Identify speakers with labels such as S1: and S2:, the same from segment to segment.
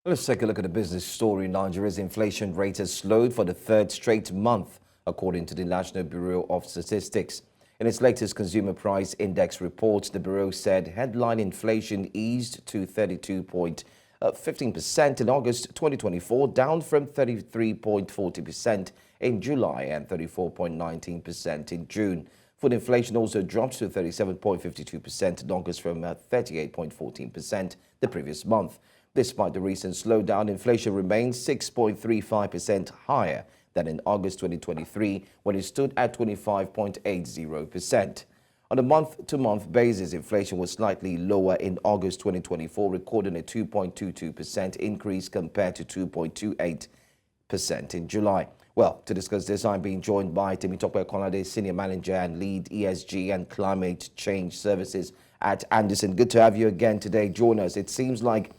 S1: Let's take a look at the business story. Nigeria's inflation rate has slowed for the third straight month, according to the National Bureau of Statistics. In its latest Consumer Price Index report, the Bureau said headline inflation eased to 32.15% in August 2024, down from 33.40% in July and 34.19% in June. Food inflation also dropped to 37.52% in August from 38.14% the previous month. Despite the recent slowdown, inflation remains 6.35% higher than in August 2023, when it stood at 25.80%. On a month-to-month basis, inflation was slightly lower in August 2024, recording a 2.22% increase compared to 2.28% in July. Well, to discuss this, I'm being joined by Temitope Kolade, Senior Manager and Lead ESG and Climate Change Services at Andersen. Good to have you again today. Join us. It seems like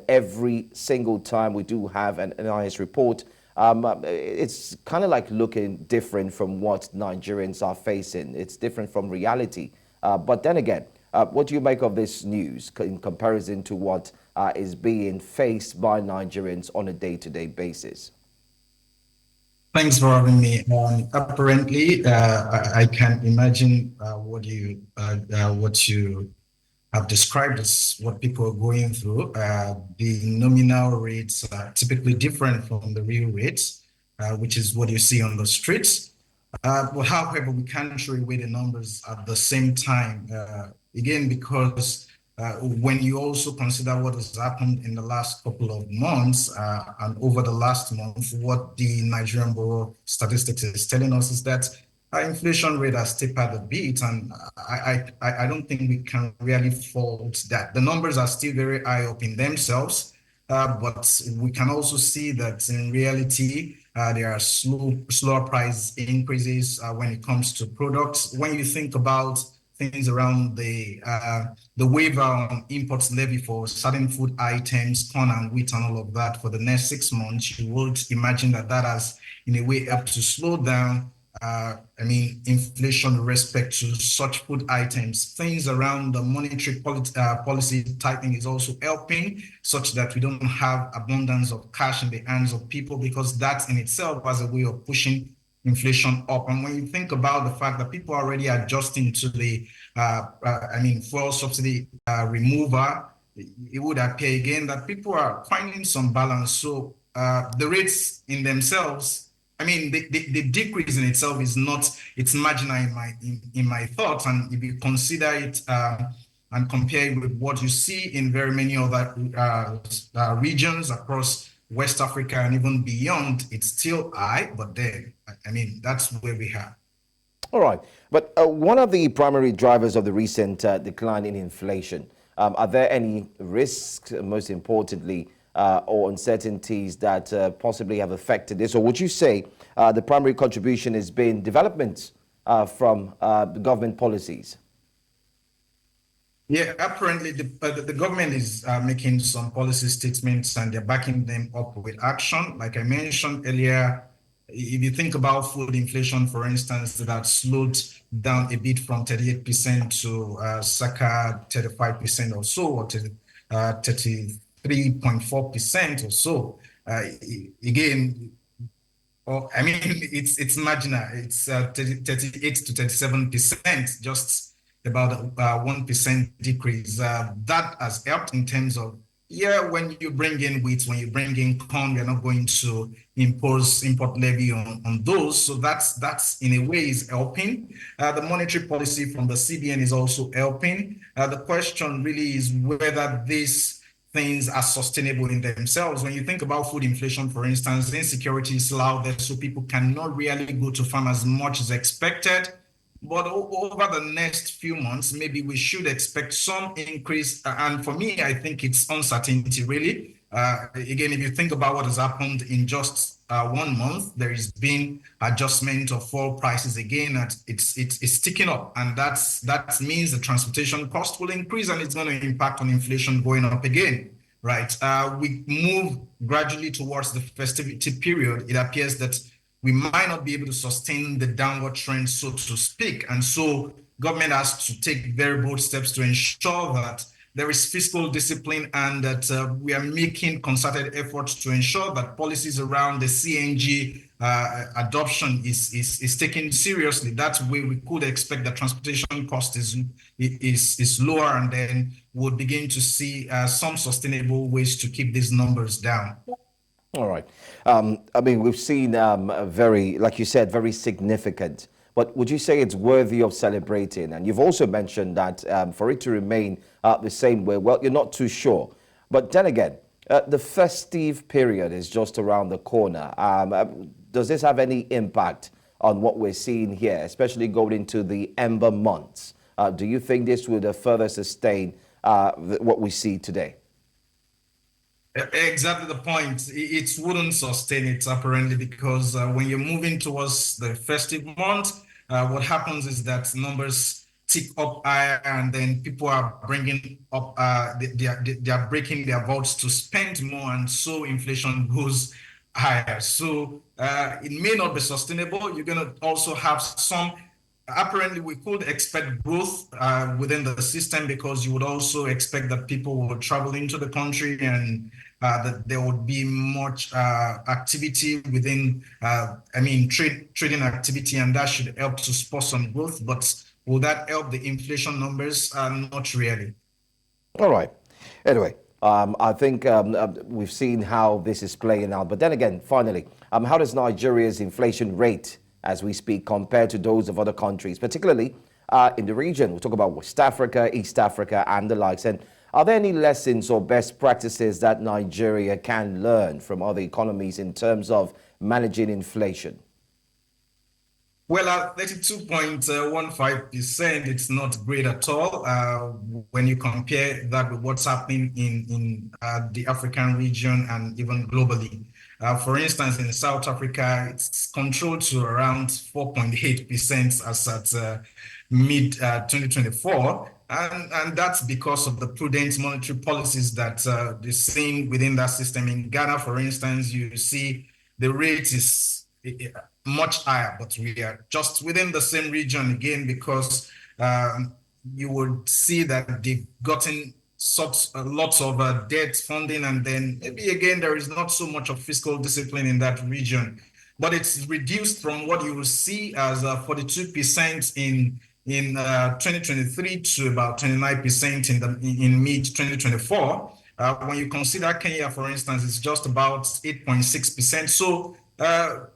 S1: every single time we do have an NIS report, it's kind of like looking different from what Nigerians are facing. It's different from reality. But then again, what do you make of this news in comparison to what is being faced by Nigerians on a day-to-day basis?
S2: Thanks for having me. Apparently, I can imagine what you have described as what people are going through. The nominal rates are typically different from the real rates, which is what you see on the streets. But however, we can't show away the numbers at the same time, again, because when you also consider what has happened in the last couple of months and over the last month, what the Nigerian Bureau of Statistics is telling us is that our inflation rate has tapered a bit, and I don't think we can really fault that. The numbers are still very high up in themselves, but we can also see that in reality, there are slower price increases when it comes to products. When you think about things around the waiver on imports levy for certain food items, corn and wheat and all of that for the next 6 months, you would imagine that that has in a way helped to slow down inflation with respect to such food items. Things around the monetary policy tightening is also helping, such that we don't have abundance of cash in the hands of people, because that in itself has a way of pushing inflation up. And when you think about the fact that people are already adjusting to the fuel subsidy removal, it would appear again that people are finding some balance. So the rates in themselves, the decrease in itself is not, it's marginal in my thoughts. And if you consider it and compare it with what you see in very many other regions across West Africa and even beyond, it's still high, but then, that's where we are.
S1: All right. But one of the primary drivers of the recent decline in inflation, are there any risks, most importantly, or uncertainties that possibly have affected this? Or would you say the primary contribution has been developments from the government policies?
S2: Yeah, apparently the government is making some policy statements and they're backing them up with action. Like I mentioned earlier, if you think about food inflation, for instance, that slowed down a bit from 38% to circa 35% or so, or 33.4% or so. Again, it's marginal. It's 38 to 37%, just about a 1% decrease. That has helped in terms of, when you bring in wheat, when you bring in corn, you're not going to impose import levy on those. So that's in a way is helping. The monetary policy from the CBN is also helping. The question really is whether these things are sustainable in themselves. When you think about food inflation, for instance, insecurity is loud there, so people cannot really go to farm as much as expected. But over the next few months, maybe we should expect some increase. And for me, I think it's uncertainty, really. Again, if you think about what has happened in just 1 month, there has been adjustment of fuel prices again. It's ticking up. And that means the transportation cost will increase and it's going to impact on inflation going up again, right? We move gradually towards the festivity period. It appears that we might not be able to sustain the downward trend, so to speak. And so government has to take very bold steps to ensure that there is fiscal discipline and that we are making concerted efforts to ensure that policies around the CNG adoption is taken seriously. That way we could expect that transportation cost is lower, and then we'll begin to see some sustainable ways to keep these numbers down.
S1: All right. I mean, we've seen a very, like you said, very significant. But would you say it's worthy of celebrating? And you've also mentioned that for it to remain the same way, well, you're not too sure. But then again, the festive period is just around the corner. Does this have any impact on what we're seeing here, especially going into the Ember months? Do you think this would further sustain what we see today?
S2: Exactly the point. It wouldn't sustain it apparently, because when you're moving towards the festive month, what happens is that numbers tick up higher, and then people are bringing up, they are breaking their vows to spend more, and so inflation goes higher. So it may not be sustainable. You're going to also have some. Apparently, we could expect growth within the system, because you would also expect that people will travel into the country, and that there would be much activity within, trading activity, and that should help to spur some growth. But will that help the inflation numbers? Not really.
S1: All right. Anyway, I think we've seen how this is playing out. But then again, finally, how does Nigeria's inflation rate as we speak compare to those of other countries, particularly in the region? We'll talk about West Africa, East Africa, and the likes. And are there any lessons or best practices that Nigeria can learn from other economies in terms of managing inflation?
S2: Well, at 32.15%, it's not great at all when you compare that with what's happening in the African region and even globally. For instance, in South Africa, it's controlled to around 4.8% as at mid-2024. And that's because of the prudent monetary policies that they're seeing within that system. In Ghana, for instance, you see the rate is much higher, but we are just within the same region again, because you would see that they've gotten lots of debt funding, and then maybe again there is not so much of fiscal discipline in that region, but it's reduced from what you will see as 42% in 2023 to about 29% in mid 2024. When you consider Kenya, for instance, it's just about 8.6%. So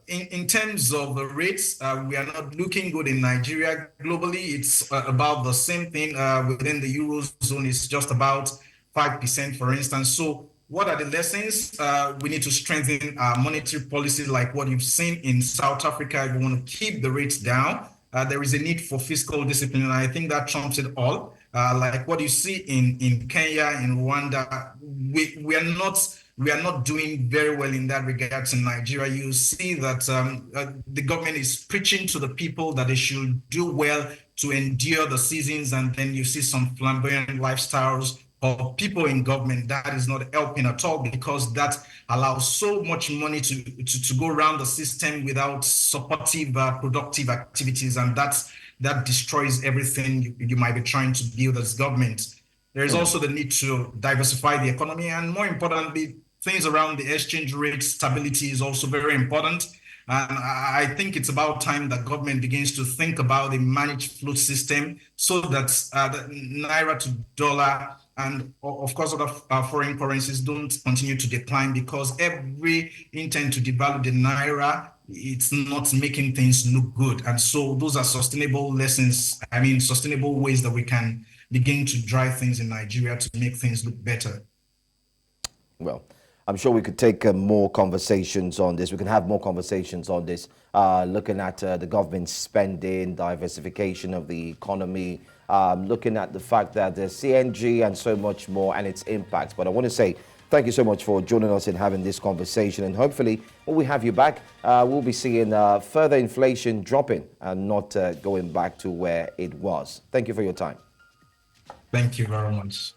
S2: in terms of the rates, we are not looking good in Nigeria. Globally, it's about the same thing. Within the Eurozone, it's just about 5%, for instance. So what are the lessons? We need to strengthen our monetary policy, like what you've seen in South Africa. If we want to keep the rates down, there is a need for fiscal discipline, and I think that trumps it all. Like what you see in Kenya, in Rwanda, we are not doing very well in that regard. In Nigeria, you see that the government is preaching to the people that they should do well to endure the seasons, and then you see some flamboyant lifestyles of people in government. That is not helping at all, because that allows so much money to go around the system without supportive, productive activities, and that destroys everything you might be trying to build as government. There is also the need to diversify the economy, and more importantly, things around the exchange rate stability is also very important. And I think it's about time that government begins to think about a managed float system, so that the naira to dollar and of course other foreign currencies don't continue to decline, because every intent to devalue the naira, it's not making things look good. And so those are sustainable lessons, sustainable ways that we can begin to drive things in Nigeria to make things look better.
S1: Well, I'm sure we could take more conversations on this. We can have more conversations on this, looking at the government spending, diversification of the economy, looking at the fact that there's CNG and so much more and its impact. But I want to say thank you so much for joining us in having this conversation. And hopefully when we have you back, we'll be seeing further inflation dropping and not going back to where it was. Thank you for your time.
S2: Thank you very much.